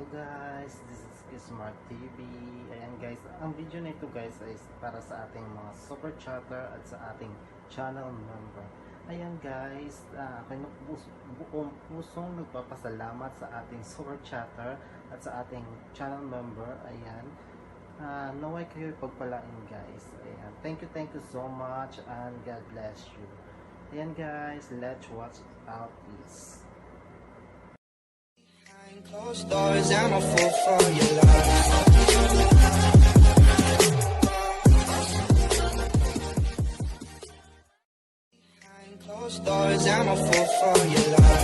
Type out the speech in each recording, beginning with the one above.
Hello guys, this is Smart TV. Ayan guys, ang video na ito guys ay para sa ating mga super chatter at sa ating channel member. Ayan guys, ako'y buong pusong nagpapasalamat sa ating super chatter at sa ating channel member. Ayan, naway kayo pagpalain guys. Ayan, thank you so much and God bless you. Ayan guys, let's watch out this. Closed doors, I'm a fool for your love. Behind closed doors, I'm a fool for your love.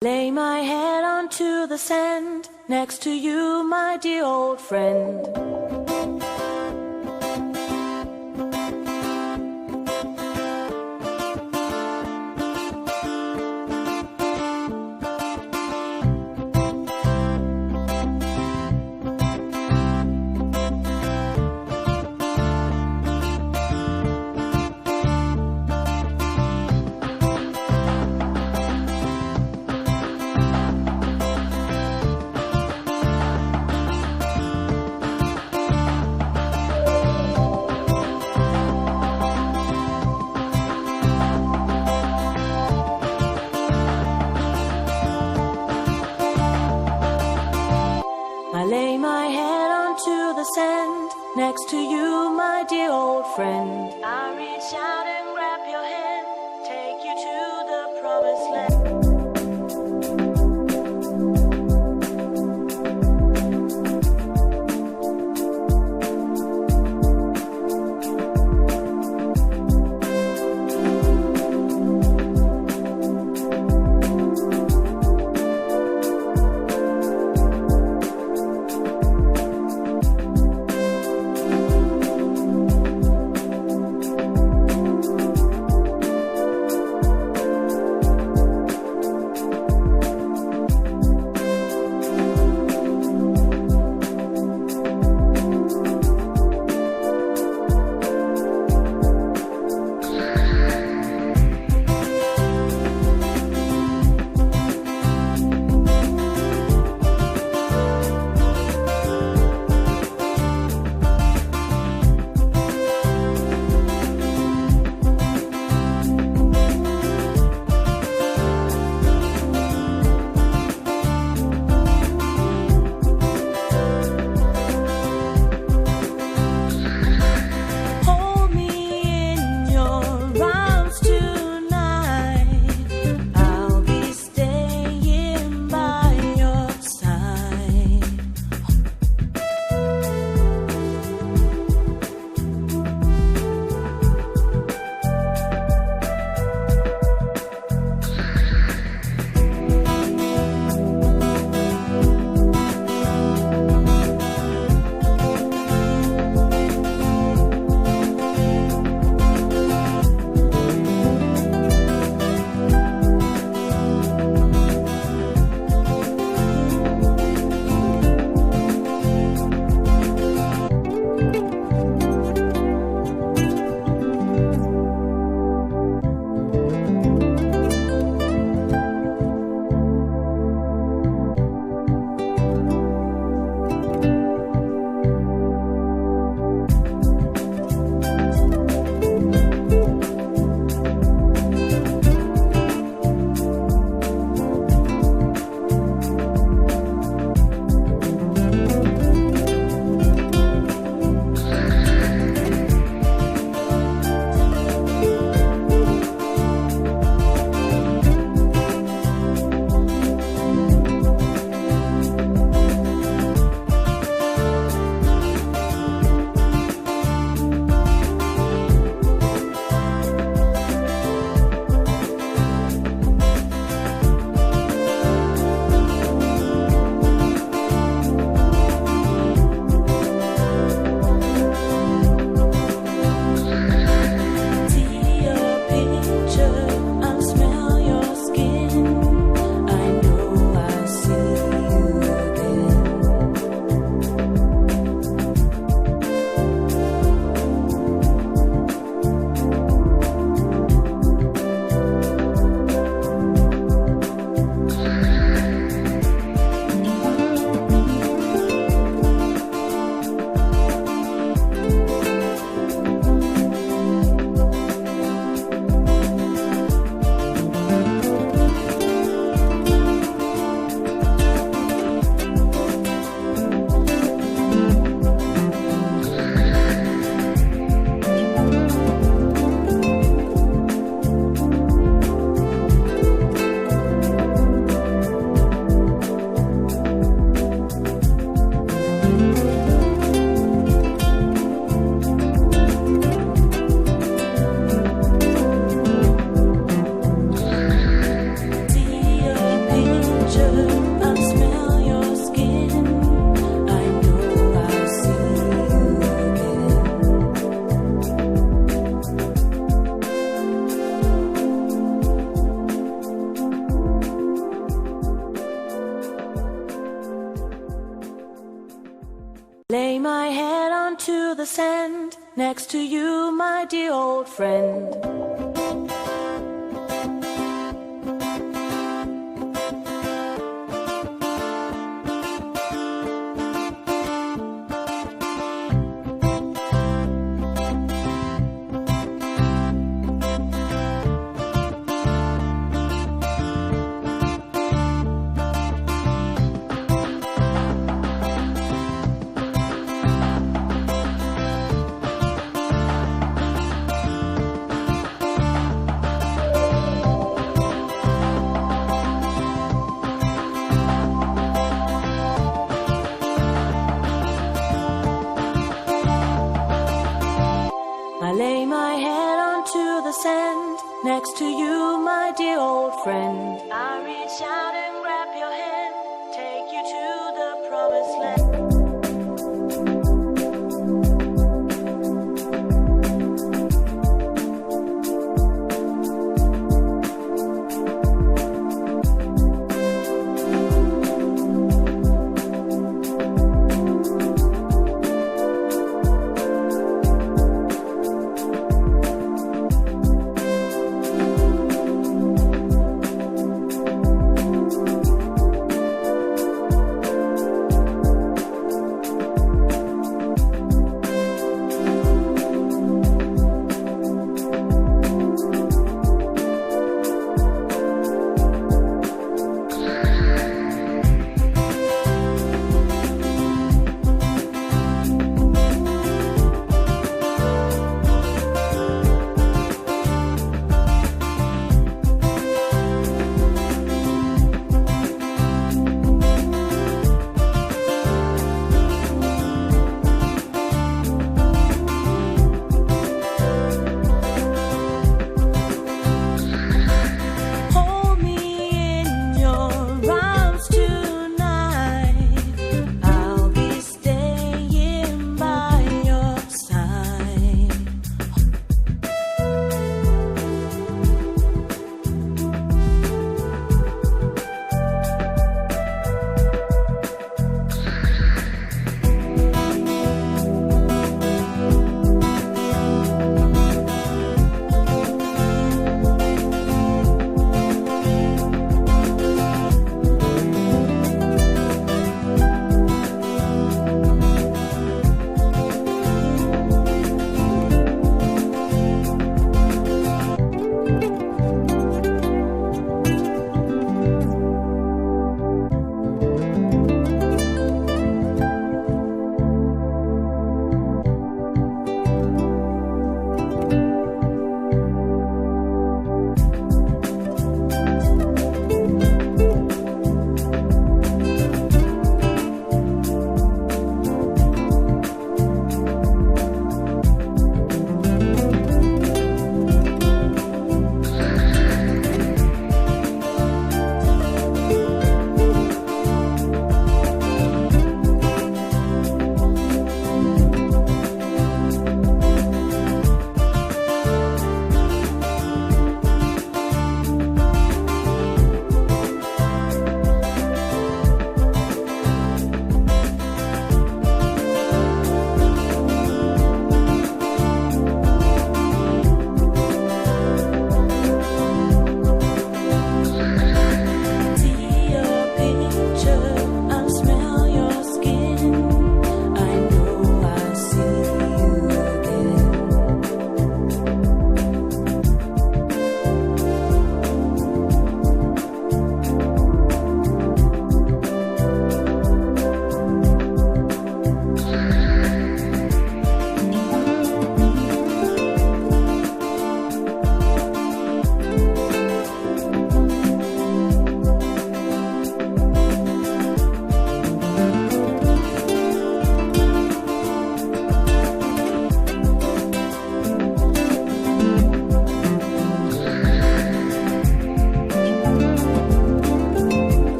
Lay my head onto the sand next to you, my dear old friend. next to you, my dear old friend. I lay my head onto the sand next to you, my dear old friend. I reach out and grab your hand, take you to the promised land.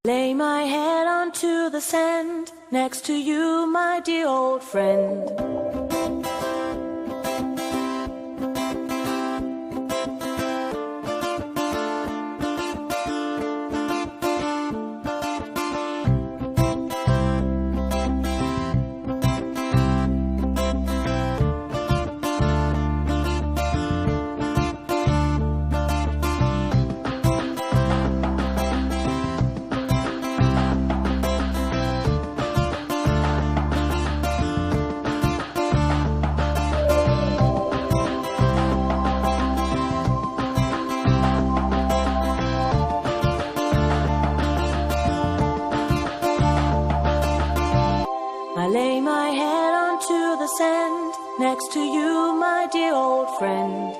Lay my head onto the sand next to you, my dear old friend. I lay my head onto the sand next to you, my dear old friend.